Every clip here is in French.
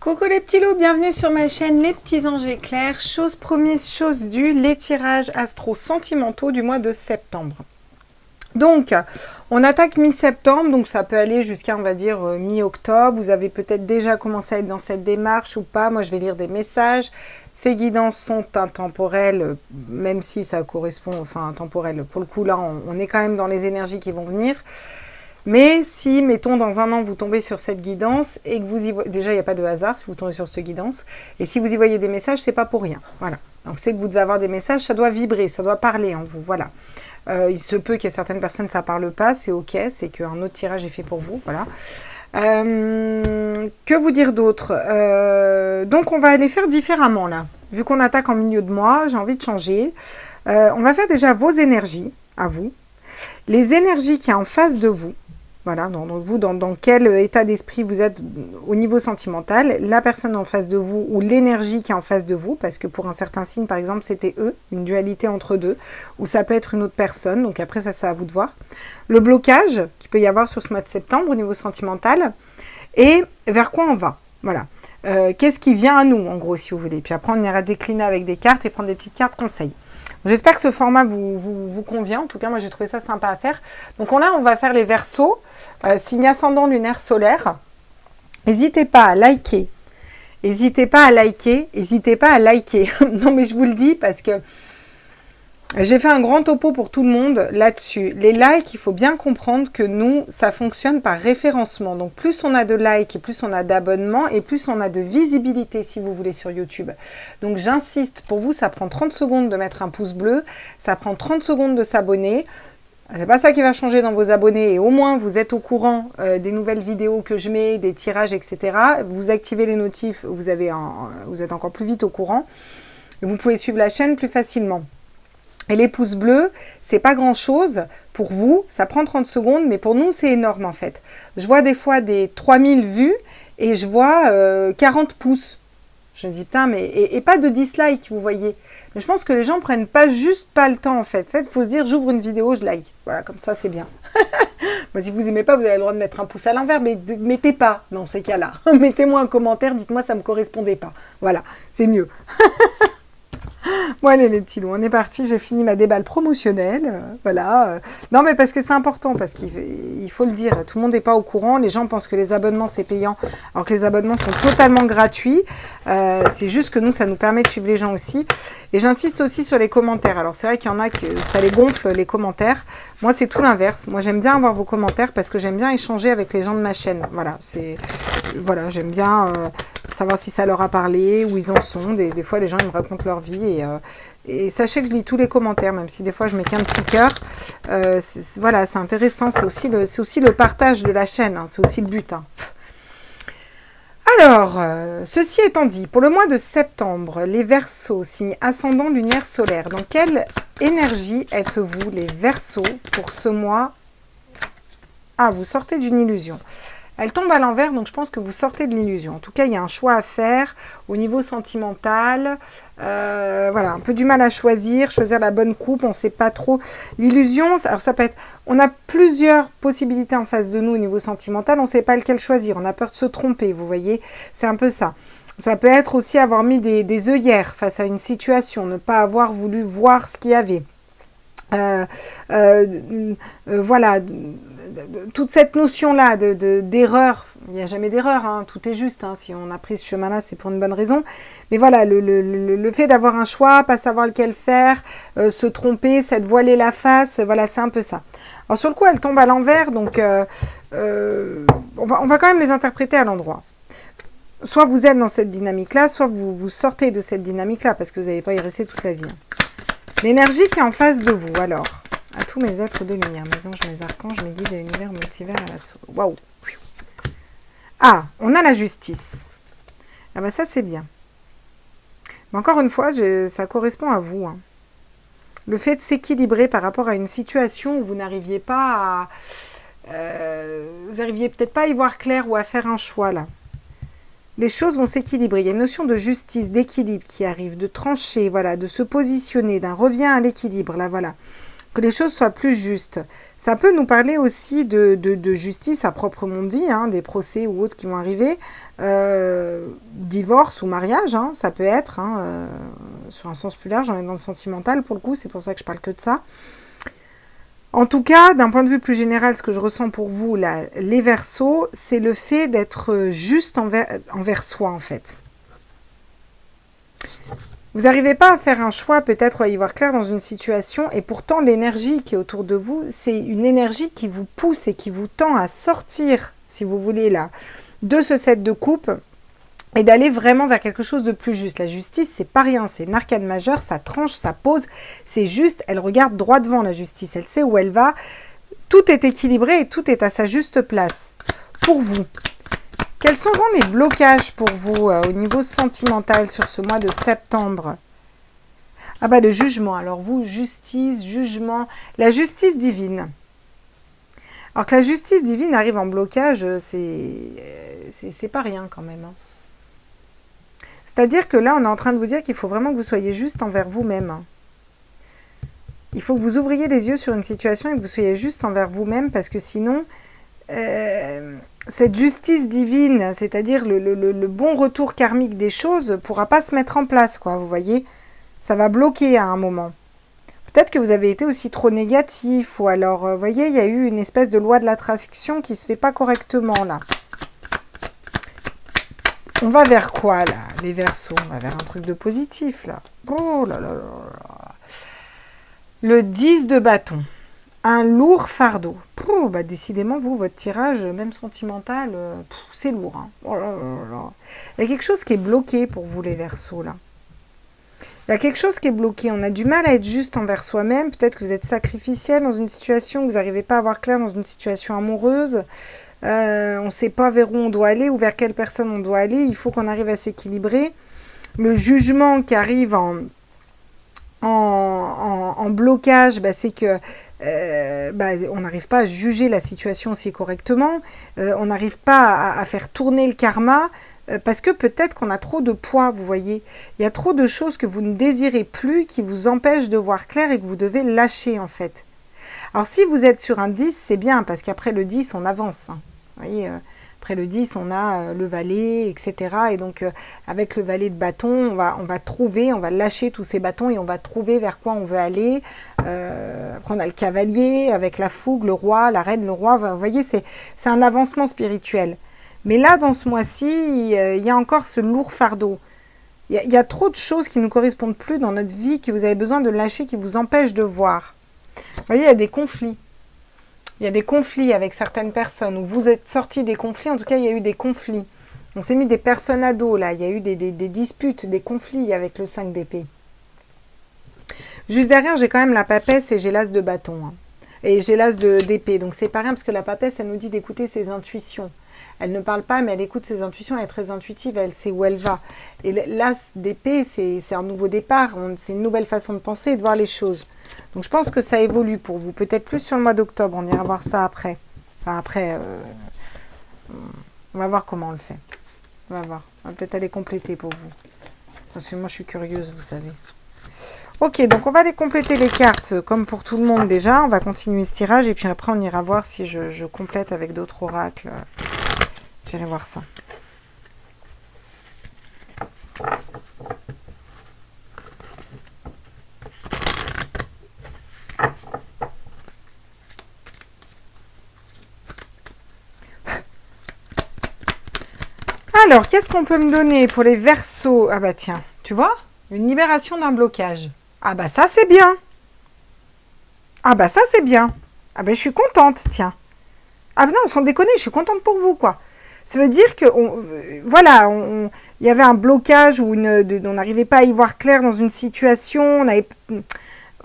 Coucou les petits loups, bienvenue sur ma chaîne Les Petits Anges Éclairs. Chose promise, chose due, les tirages astro sentimentaux du mois de septembre. Donc, on attaque mi-septembre, donc ça peut aller jusqu'à, on va dire, mi-octobre. Vous avez peut-être déjà commencé à être dans cette démarche ou pas. Moi, je vais lire des messages. Ces guidances sont intemporelles, même si ça correspond, enfin, intemporelles. Pour le coup, là, on est quand même dans les énergies qui vont venir. Mais si, mettons, dans un an, vous tombez sur cette guidance et que vous y voyez... Déjà, il n'y a pas de hasard si vous tombez sur cette guidance. Et si vous y voyez des messages, c'est pas pour rien. Voilà. Donc, c'est que vous devez avoir des messages, ça doit vibrer, ça doit parler en vous. Voilà. Il se peut qu'il y ait certaines personnes, ça ne parle pas, c'est OK. C'est qu'un autre tirage est fait pour vous. Voilà. Que vous dire d'autre donc, on va aller faire différemment, là. Vu qu'on attaque en milieu de mois, j'ai envie de changer. On va faire déjà vos énergies, à vous. Les énergies qui y a en face de vous. Voilà, dans quel état d'esprit vous êtes au niveau sentimental, la personne en face de vous ou l'énergie qui est en face de vous, parce que pour un certain signe, par exemple, c'était eux, une dualité entre deux, ou ça peut être une autre personne, donc après ça, c'est à vous de voir. Le blocage qu'il peut y avoir sur ce mois de septembre au niveau sentimental, et vers quoi on va, voilà. Qu'est-ce qui vient à nous, en gros, si vous voulez. Puis après, on ira décliner avec des cartes et prendre des petites cartes conseils. J'espère que ce format vous convient. En tout cas, moi, j'ai trouvé ça sympa à faire. Donc là, on va faire les Verseaux, signe ascendant lunaire solaire. N'hésitez pas à liker. N'hésitez pas à liker. N'hésitez pas à liker. Non, mais je vous le dis parce que j'ai fait un grand topo pour tout le monde là-dessus. Les likes, il faut bien comprendre que nous, ça fonctionne par référencement. Donc, plus on a de likes, et plus on a d'abonnements, et plus on a de visibilité, si vous voulez, sur YouTube. Donc, j'insiste, pour vous, ça prend 30 secondes de mettre un pouce bleu, ça prend 30 secondes de s'abonner. C'est pas ça qui va changer dans vos abonnés, et au moins, vous êtes au courant des nouvelles vidéos que je mets, des tirages, etc. Vous activez les notifs, vous êtes encore plus vite au courant. Et vous pouvez suivre la chaîne plus facilement. Et les pouces bleus, c'est pas grand chose pour vous, ça prend 30 secondes, mais pour nous, c'est énorme en fait. Je vois des fois des 3000 vues et je vois 40 pouces. Je me dis, putain, mais et pas de dislike, vous voyez. Mais je pense que les gens prennent pas le temps en fait. En fait, il faut se dire, j'ouvre une vidéo, je like. Voilà, comme ça, c'est bien. Moi, si vous aimez pas, vous avez le droit de mettre un pouce à l'envers, mais mettez pas dans ces cas-là. Mettez-moi un commentaire, dites-moi, ça me correspondait pas. Voilà, c'est mieux. Bon allez les petits loups, on est parti, j'ai fini ma déballe promotionnelle, voilà. Non mais parce que c'est important, parce qu'il faut le dire, tout le monde n'est pas au courant, les gens pensent que les abonnements c'est payant, alors que les abonnements sont totalement gratuits, c'est juste que nous ça nous permet de suivre les gens aussi. Et j'insiste aussi sur les commentaires, alors c'est vrai qu'il y en a que ça les gonfle les commentaires, moi c'est tout l'inverse, moi j'aime bien avoir vos commentaires parce que j'aime bien échanger avec les gens de ma chaîne, voilà, j'aime bien... savoir si ça leur a parlé, où ils en sont. Des fois, les gens ils me racontent leur vie. Et sachez que je lis tous les commentaires, même si des fois, je mets qu'un petit cœur. Voilà, c'est intéressant. C'est aussi le partage de la chaîne. Hein, c'est aussi le but. Hein. Alors, ceci étant dit, pour le mois de septembre, les Verseaux, signe ascendant lunaire solaire. Dans quelle énergie êtes-vous, les Verseaux, pour ce mois? Ah, vous sortez d'une illusion. Elle tombe à l'envers, donc je pense que vous sortez de l'illusion. En tout cas, il y a un choix à faire au niveau sentimental. Voilà, un peu du mal à choisir la bonne coupe, on ne sait pas trop. L'illusion, alors ça peut être... On a plusieurs possibilités en face de nous au niveau sentimental, on ne sait pas lequel choisir. On a peur de se tromper, vous voyez. C'est un peu ça. Ça peut être aussi avoir mis des œillères face à une situation, ne pas avoir voulu voir ce qu'il y avait. Voilà, toute cette notion-là d'erreur, il n'y a jamais d'erreur, hein, tout est juste, hein, si on a pris ce chemin-là, c'est pour une bonne raison, mais voilà, le fait d'avoir un choix, pas savoir lequel faire, se tromper, s'être voilé la face, voilà, c'est un peu ça. Alors sur le coup, elle tombe à l'envers, donc on va quand même les interpréter à l'endroit. Soit vous êtes dans cette dynamique-là, soit vous sortez de cette dynamique-là, parce que vous n'allez pas y rester toute la vie. L'énergie qui est en face de vous, alors, à tous mes êtres de lumière, mes anges, mes archanges, mes guides et l'univers multivers à l'assaut. Waouh! Ah, on a la justice. Ah ben ça, c'est bien. Mais encore une fois, ça correspond à vous. Hein. Le fait de s'équilibrer par rapport à une situation où vous n'arriviez pas à... vous n'arriviez peut-être pas à y voir clair ou à faire un choix, là. Les choses vont s'équilibrer. Il y a une notion de justice, d'équilibre qui arrive, de trancher, voilà, de se positionner, d'un revient à l'équilibre, là, voilà. que les choses soient plus justes. Ça peut nous parler aussi de justice à proprement dit, hein, des procès ou autres qui vont arriver, divorce ou mariage, hein, ça peut être, hein, sur un sens plus large, on est dans le sentimental pour le coup, c'est pour ça que je parle que de ça. En tout cas, d'un point de vue plus général, ce que je ressens pour vous, là, les Verseaux, c'est le fait d'être juste envers soi, en fait. Vous n'arrivez pas à faire un choix, peut-être, ou à y voir clair dans une situation, et pourtant, l'énergie qui est autour de vous, c'est une énergie qui vous pousse et qui vous tend à sortir, si vous voulez, là, de ce set de coupe, et d'aller vraiment vers quelque chose de plus juste. La justice, c'est pas rien, c'est une arcane majeure, ça tranche, ça pose, c'est juste, elle regarde droit devant, la justice, elle sait où elle va, tout est équilibré et tout est à sa juste place. Pour vous, quels seront les blocages pour vous au niveau sentimental sur ce mois de septembre? Ah bah le jugement, alors vous, justice, jugement, la justice divine. Alors que la justice divine arrive en blocage, c'est pas rien quand même, hein. C'est-à-dire que là, on est en train de vous dire qu'il faut vraiment que vous soyez juste envers vous-même. Il faut que vous ouvriez les yeux sur une situation et que vous soyez juste envers vous-même parce que sinon, cette justice divine, c'est-à-dire le bon retour karmique des choses, ne pourra pas se mettre en place, quoi, vous voyez. Ça va bloquer à un moment. Peut-être que vous avez été aussi trop négatif ou alors, vous voyez, il y a eu une espèce de loi de l'attraction qui ne se fait pas correctement, là. On va vers quoi, là, les Verseaux? On va vers un truc de positif, là. Oh là là là là. Le 10 de bâton. Un lourd fardeau. Pouh, bah décidément, vous, votre tirage, même sentimental, c'est lourd, hein. Oh là là là. Il y a quelque chose qui est bloqué pour vous, les Verseaux, là. Il y a quelque chose qui est bloqué. On a du mal à être juste envers soi-même. Peut-être que vous êtes sacrificiel dans une situation, que vous n'arrivez pas à voir clair dans une situation amoureuse. On ne sait pas vers où on doit aller ou vers quelle personne on doit aller. Il faut qu'on arrive à s'équilibrer. Le jugement qui arrive en blocage, bah, c'est que on n'arrive pas à juger la situation aussi correctement. On n'arrive pas à faire tourner le karma parce que peut-être qu'on a trop de poids, vous voyez. Il y a trop de choses que vous ne désirez plus qui vous empêchent de voir clair et que vous devez lâcher en fait. Alors si vous êtes sur un 10, c'est bien parce qu'après le 10, on avance, hein. Vous voyez, après le 10, on a le valet, etc. Et donc, avec le valet de bâton, on va trouver, on va lâcher tous ces bâtons et on va trouver vers quoi on veut aller. Après, on a le cavalier avec la fougue, le roi, la reine, le roi. Vous voyez, c'est un avancement spirituel. Mais là, dans ce mois-ci, il y a encore ce lourd fardeau. Il y a trop de choses qui ne nous correspondent plus dans notre vie, que vous avez besoin de lâcher, qui vous empêchent de voir. Vous voyez, il y a des conflits. Il y a des conflits avec certaines personnes, ou vous êtes sortis des conflits, en tout cas il y a eu des conflits. On s'est mis des personnes à dos là, il y a eu des disputes, des conflits avec le 5 d'épée. Juste derrière, j'ai quand même la papesse et j'ai l'as de bâton. Hein. Et j'ai l'as d'épée, donc c'est pas rien parce que la papesse, elle nous dit d'écouter ses intuitions. Elle ne parle pas, mais elle écoute ses intuitions, elle est très intuitive, elle sait où elle va. Et l'as d'épée, c'est un nouveau départ, c'est une nouvelle façon de penser et de voir les choses. Donc je pense que ça évolue pour vous, peut-être plus sur le mois d'octobre, on ira voir ça après. Enfin après, on va voir comment on le fait. On va voir, on va peut-être aller compléter pour vous. Parce que moi je suis curieuse, vous savez. Ok, donc on va aller compléter les cartes comme pour tout le monde déjà. On va continuer ce tirage et puis après on ira voir si je complète avec d'autres oracles. J'irai voir ça. Alors, qu'est-ce qu'on peut me donner pour les Verseaux? Ah bah tiens, tu vois, une libération d'un blocage. Ah bah ça c'est bien. Ah bah ça c'est bien. Ah bah je suis contente, tiens. Ah non, sans déconner, je suis contente pour vous, quoi. Ça veut dire que, voilà, il y avait un blocage où on n'arrivait pas à y voir clair dans une situation,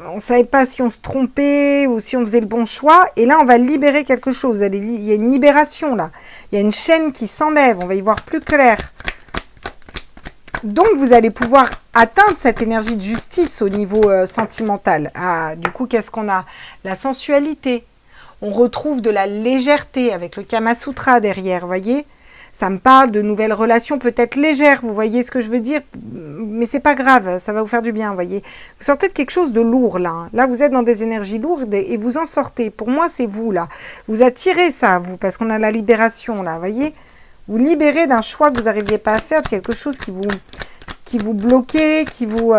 on ne savait pas si on se trompait ou si on faisait le bon choix. Et là, on va libérer quelque chose. Il y a une libération, là. Il y a une chaîne qui s'enlève, on va y voir plus clair. Donc, vous allez pouvoir atteindre cette énergie de justice au niveau sentimental. Ah, du coup, qu'est-ce qu'on a? La sensualité. On retrouve de la légèreté avec le Kama Sutra derrière, vous voyez? Ça me parle de nouvelles relations peut-être légères, vous voyez ce que je veux dire? Mais c'est pas grave, ça va vous faire du bien, vous voyez. Vous sortez de quelque chose de lourd, là. Là, vous êtes dans des énergies lourdes et vous en sortez. Pour moi, c'est vous, là. Vous attirez ça à vous, parce qu'on a la libération, là, vous voyez. Vous libérez d'un choix que vous n'arriviez pas à faire, de quelque chose qui vous bloquait, vous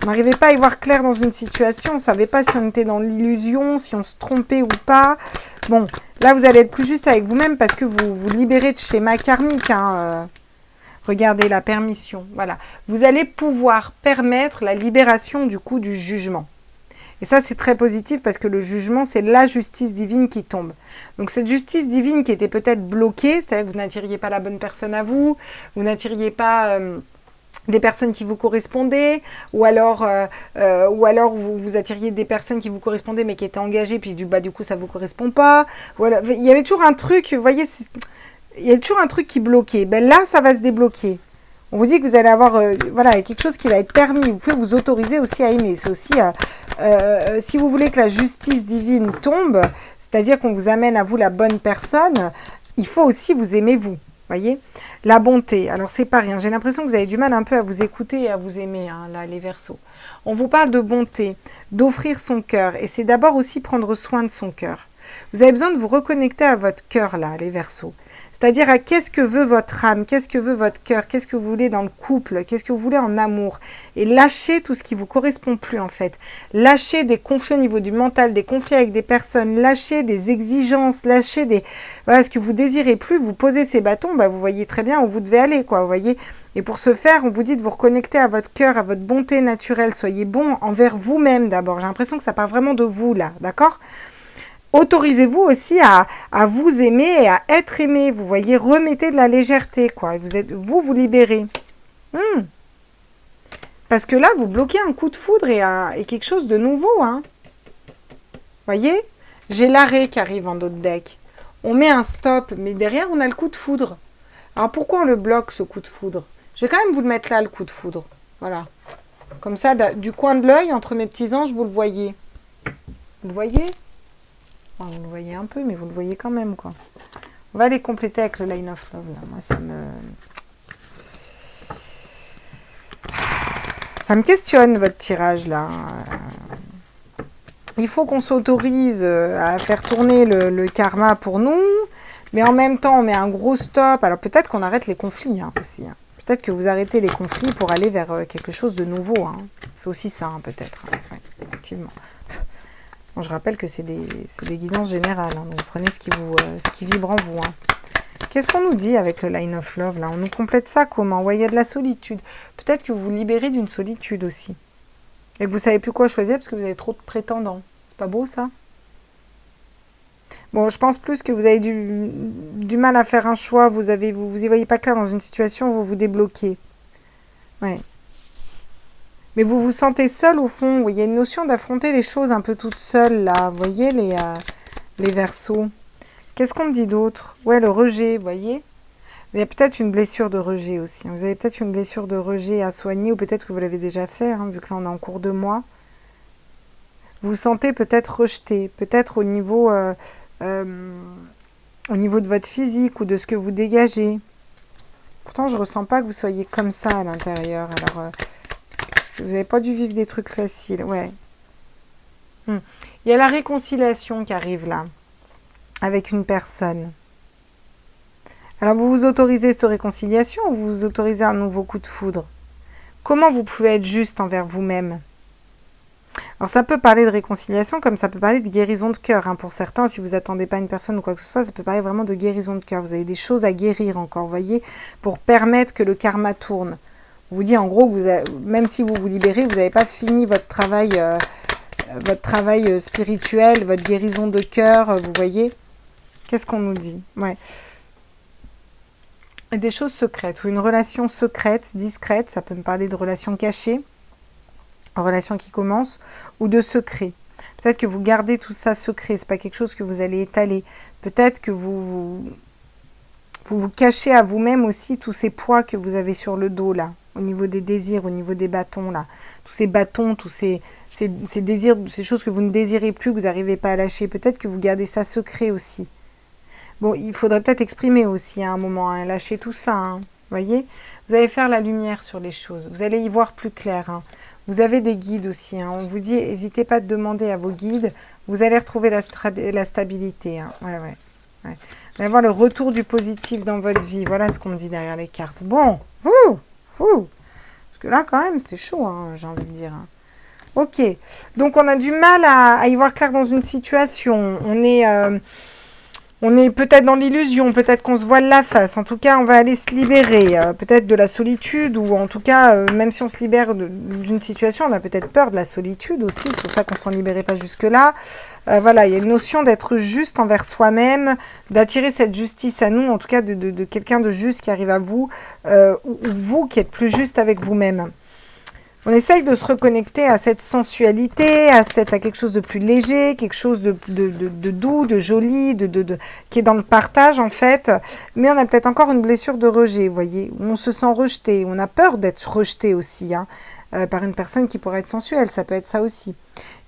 n'arrivez pas à y voir clair dans une situation, on ne savait pas si on était dans l'illusion, si on se trompait ou pas. Bon, là, vous allez être plus juste avec vous-même parce que vous vous libérez de schéma karmique. Regardez la permission, voilà. Vous allez pouvoir permettre la libération du coup du jugement. Et ça, c'est très positif parce que le jugement, c'est la justice divine qui tombe. Donc, cette justice divine qui était peut-être bloquée, c'est-à-dire que vous n'attiriez pas la bonne personne à vous, vous n'attiriez pas des personnes qui vous correspondaient, ou alors vous attiriez des personnes qui vous correspondaient mais qui étaient engagées, puis du coup, ça ne vous correspond pas. Voilà. Il y avait toujours un truc, vous voyez, il y a toujours un truc qui bloquait. Ben là, ça va se débloquer. On vous dit que vous allez avoir voilà, quelque chose qui va être permis. Vous pouvez vous autoriser aussi à aimer. C'est aussi, si vous voulez que la justice divine tombe, c'est-à-dire qu'on vous amène à vous la bonne personne, il faut aussi vous aimer vous. Voyez, la bonté. Alors, c'est pas rien. J'ai l'impression que vous avez du mal un peu à vous écouter et à vous aimer, hein, là, les Verseaux. On vous parle de bonté, d'offrir son cœur. Et c'est d'abord aussi prendre soin de son cœur. Vous avez besoin de vous reconnecter à votre cœur, là, les Verseaux. C'est-à-dire à qu'est-ce que veut votre âme, qu'est-ce que veut votre cœur, qu'est-ce que vous voulez dans le couple, qu'est-ce que vous voulez en amour. Et lâchez tout ce qui ne vous correspond plus, en fait. Lâchez des conflits au niveau du mental, des conflits avec des personnes, lâchez des exigences, lâchez des... Voilà, ce que vous désirez plus, vous posez ces bâtons, bah, vous voyez très bien où vous devez aller, quoi, vous voyez. Et pour ce faire, on vous dit de vous reconnecter à votre cœur, à votre bonté naturelle. Soyez bon envers vous-même, d'abord. J'ai l'impression que ça part vraiment de vous, là, d'accord ? Autorisez-vous aussi à vous aimer et à être aimé. Vous voyez, remettez de la légèreté, quoi. Vous libérez. Parce que là, vous bloquez un coup de foudre et quelque chose de nouveau, hein. Voyez, j'ai l'arrêt qui arrive en d'autres decks. On met un stop, mais derrière, on a le coup de foudre. Alors, pourquoi on le bloque, ce coup de foudre? Je vais quand même vous le mettre là, le coup de foudre. Voilà. Comme ça, du coin de l'œil, entre mes petits anges, vous le voyez. Vous le voyez? Vous le voyez un peu, mais vous le voyez quand même, quoi. On va les compléter avec le Line of Love, là. Moi, ça me questionne, votre tirage, là. Il faut qu'on s'autorise à faire tourner le karma pour nous, mais en même temps, on met un gros stop. Alors, peut-être qu'on arrête les conflits, hein, aussi. Hein. Peut-être que vous arrêtez les conflits pour aller vers quelque chose de nouveau. Hein. C'est aussi ça, hein, peut-être. Hein. Ouais, effectivement. Bon, je rappelle que c'est des guidances générales, hein, donc prenez ce qui vibre en vous. Hein. Qu'est-ce qu'on nous dit avec le Line of Love, là? On nous complète ça comment? Ouais, il y a de la solitude. Peut-être que vous vous libérez d'une solitude aussi. Et que vous ne savez plus quoi choisir parce que vous avez trop de prétendants. C'est pas beau, ça? Bon, je pense plus que vous avez du mal à faire un choix. Vous y voyez pas clair dans une situation, vous vous débloquez. Ouais. Mais vous vous sentez seul au fond. Il y a une notion d'affronter les choses un peu toute seule là. Vous voyez les Verseaux. Qu'est-ce qu'on me dit d'autre? Ouais, le rejet, vous voyez. Il y a peut-être une blessure de rejet aussi. Vous avez peut-être une blessure de rejet à soigner ou peut-être que vous l'avez déjà fait, hein, vu que là on est en cours de mois. Vous vous sentez peut-être rejeté. Peut-être au niveau de votre physique ou de ce que vous dégagez. Pourtant, je ne ressens pas que vous soyez comme ça à l'intérieur. Alors... vous n'avez pas dû vivre des trucs faciles, ouais. Il y a la réconciliation qui arrive là, avec une personne. Alors, vous vous autorisez cette réconciliation ou vous vous autorisez un nouveau coup de foudre? Comment vous pouvez être juste envers vous-même? Alors, ça peut parler de réconciliation comme ça peut parler de guérison de cœur. Hein. Pour certains, si vous n'attendez pas une personne ou quoi que ce soit, ça peut parler vraiment de guérison de cœur. Vous avez des choses à guérir encore, vous voyez, pour permettre que le karma tourne. On vous dit en gros, même si vous vous libérez, vous n'avez pas fini votre travail spirituel, votre guérison de cœur, vous voyez. Qu'est-ce qu'on nous dit? Ouais. Des choses secrètes, ou une relation secrète, discrète, ça peut me parler de relations cachées, relation qui commence, ou de secret. Peut-être que vous gardez tout ça secret, c'est pas quelque chose que vous allez étaler. Peut-être que vous cachez à vous-même aussi tous ces poids que vous avez sur le dos là. Au niveau des désirs, au niveau des bâtons, là. Tous ces bâtons, tous ces désirs, ces choses que vous ne désirez plus, que vous n'arrivez pas à lâcher. Peut-être que vous gardez ça secret aussi. Bon, il faudrait peut-être exprimer aussi à un moment, hein, lâcher tout ça, hein, voyez. Vous allez faire la lumière sur les choses, vous allez y voir plus clair, hein. Vous avez des guides aussi, hein. On vous dit, n'hésitez pas à demander à vos guides, vous allez retrouver la stabilité, hein. Ouais. Vous allez avoir le retour du positif dans votre vie, voilà ce qu'on me dit derrière les cartes. Bon, parce que là, quand même, c'était chaud, hein, j'ai envie de dire, hein. Ok, donc on a du mal à y voir clair dans une situation, on est peut-être dans l'illusion, peut-être qu'on se voile la face. En tout cas, on va aller se libérer, peut-être de la solitude, ou en tout cas, même si on se libère d'une situation, on a peut-être peur de la solitude aussi. C'est pour ça qu'on s'en libérait pas jusque-là. Voilà, il y a une notion d'être juste envers soi-même, d'attirer cette justice à nous, en tout cas de quelqu'un de juste qui arrive à vous, ou vous qui êtes plus juste avec vous-même. On essaye de se reconnecter à cette sensualité, à quelque chose de plus léger, quelque chose de doux, de joli, qui est dans le partage en fait. Mais on a peut-être encore une blessure de rejet, vous voyez, où on se sent rejeté, on a peur d'être rejeté aussi, hein, par une personne qui pourrait être sensuelle, ça peut être ça aussi.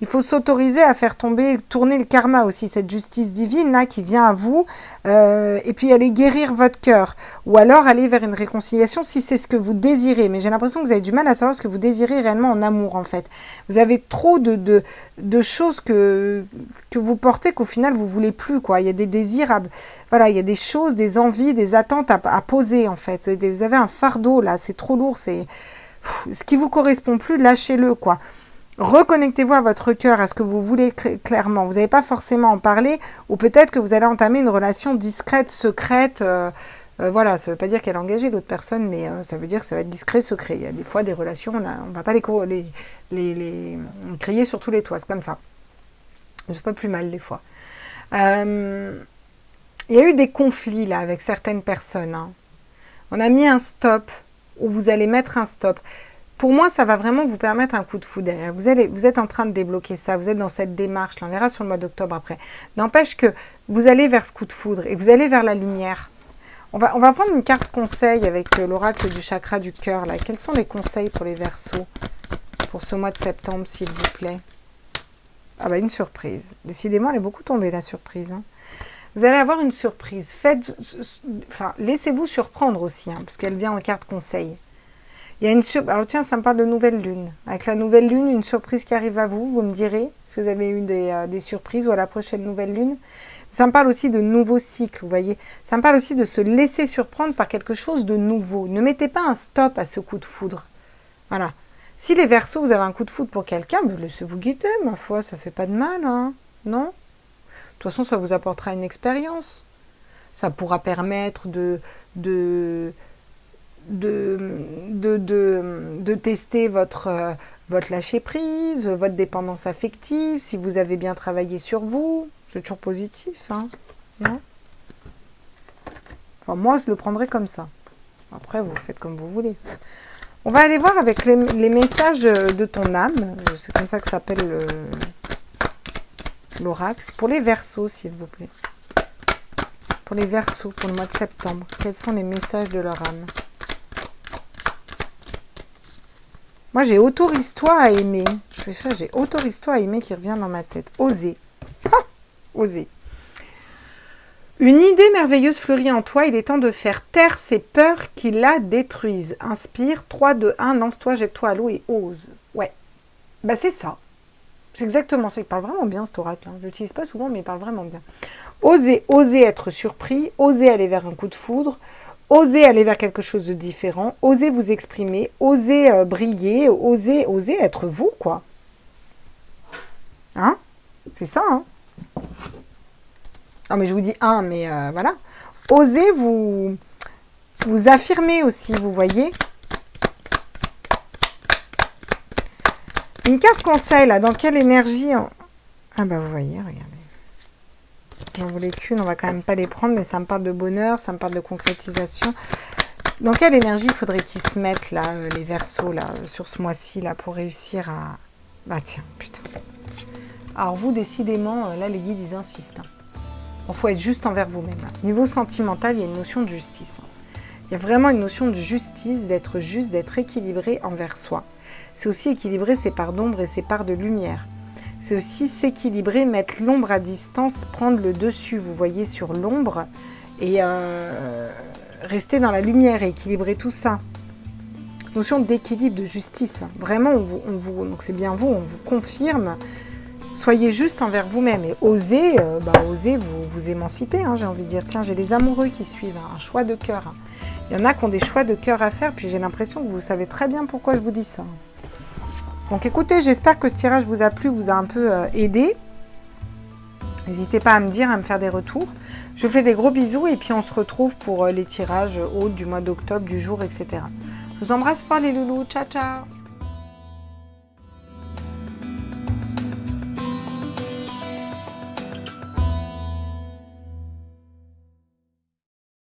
Il faut s'autoriser à faire tourner le karma aussi, cette justice divine là qui vient à vous, et puis aller guérir votre cœur, ou alors aller vers une réconciliation si c'est ce que vous désirez. Mais j'ai l'impression que vous avez du mal à savoir ce que vous désirez réellement en amour en fait. Vous avez trop de choses que vous portez qu'au final vous voulez plus quoi. Il y a des désirs, voilà, il y a des choses, des envies, des attentes à poser en fait. Vous avez un fardeau là, c'est trop lourd, c'est ce qui vous correspond plus, lâchez-le quoi. Reconnectez-vous à votre cœur, à ce que vous voulez clairement. Vous n'avez pas forcément à en parler, ou peut-être que vous allez entamer une relation discrète, secrète. Voilà, ça ne veut pas dire qu'elle a engagé l'autre personne, mais ça veut dire que ça va être discret, secret. Il y a des fois des relations, on ne va pas les crier sur tous les toits, c'est comme ça. Je ne fais pas plus mal des fois. Il y a eu des conflits là avec certaines personnes, hein. On a mis un stop, ou vous allez mettre un stop. Pour moi, ça va vraiment vous permettre un coup de foudre derrière. Vous êtes en train de débloquer ça, vous êtes dans cette démarche, là, on verra sur le mois d'octobre après. N'empêche que vous allez vers ce coup de foudre et vous allez vers la lumière. On va prendre une carte conseil avec l'oracle du chakra du cœur. Là. Quels sont les conseils pour les Verseaux pour ce mois de septembre, s'il vous plaît? Ah bah une surprise. Décidément, elle est beaucoup tombée, la surprise, hein. Vous allez avoir une surprise. Laissez-vous surprendre aussi, hein, parce qu'elle vient en carte conseil. Il y a une surprise. Alors tiens, ça me parle de nouvelle lune. Avec la nouvelle lune, une surprise qui arrive à vous, vous me direz si vous avez eu des surprises ou à la prochaine nouvelle lune. Ça me parle aussi de nouveaux cycles, vous voyez. Ça me parle aussi de se laisser surprendre par quelque chose de nouveau. Ne mettez pas un stop à ce coup de foudre. Voilà. Si les Verseaux, vous avez un coup de foudre pour quelqu'un, laissez-vous guider, ma foi, ça fait pas de mal, hein. Non ? De toute façon, ça vous apportera une expérience. Ça pourra permettre de tester votre lâcher-prise, votre dépendance affective, si vous avez bien travaillé sur vous. C'est toujours positif, hein, non? Enfin, moi, je le prendrais comme ça. Après, vous faites comme vous voulez. On va aller voir avec les messages de ton âme. C'est comme ça que s'appelle l'oracle. Pour les Verseaux, s'il vous plaît. Pour les Verseaux, pour le mois de septembre. Quels sont les messages de leur âme? Moi, j'ai autorise-toi à aimer. Je fais ça, j'ai autorise-toi à aimer qui revient dans ma tête. Oser. Ah, oser. Une idée merveilleuse fleurit en toi. Il est temps de faire taire ces peurs qui la détruisent. Inspire. 3, 2, 1. Lance-toi, jette-toi à l'eau et ose. Ouais. Bah, c'est ça. C'est exactement ça. Il parle vraiment bien, cet oracle, hein. Je l'utilise pas souvent, mais il parle vraiment bien. Oser être surpris. Oser aller vers un coup de foudre. Osez aller vers quelque chose de différent, osez vous exprimer, osez briller, osez être vous, quoi. Hein? C'est ça, hein? Non, mais je vous dis mais voilà. Osez vous affirmer aussi, vous voyez? Une carte conseil, là, dans quelle énergie... Ah bah vous voyez, regardez. J'en voulais qu'une, on va quand même pas les prendre, mais ça me parle de bonheur, ça me parle de concrétisation. Dans quelle énergie faudrait qu'ils se mettent, là, les Verseaux, là, sur ce mois-ci, là, pour réussir à... Bah tiens, putain. Alors vous, décidément, là, les guides, ils insistent. Il faut être juste envers vous-même. Niveau sentimental, il y a une notion de justice. Il y a vraiment une notion de justice, d'être juste, d'être équilibré envers soi. C'est aussi équilibrer ses parts d'ombre et ses parts de lumière. C'est aussi s'équilibrer, mettre l'ombre à distance, prendre le dessus, vous voyez, sur l'ombre, et rester dans la lumière et équilibrer tout ça. Cette notion d'équilibre, de justice, vraiment, donc c'est bien vous, on vous confirme. Soyez juste envers vous-même et osez, osez vous émanciper, hein, j'ai envie de dire. Tiens, j'ai les amoureux qui suivent, un choix de cœur. Hein. Il y en a qui ont des choix de cœur à faire, puis j'ai l'impression que vous savez très bien pourquoi je vous dis ça. Donc écoutez, j'espère que ce tirage vous a plu, vous a un peu aidé. N'hésitez pas à me dire, à me faire des retours. Je vous fais des gros bisous et puis on se retrouve pour les tirages hauts du mois d'octobre, du jour, etc. Je vous embrasse fort les loulous, ciao ciao.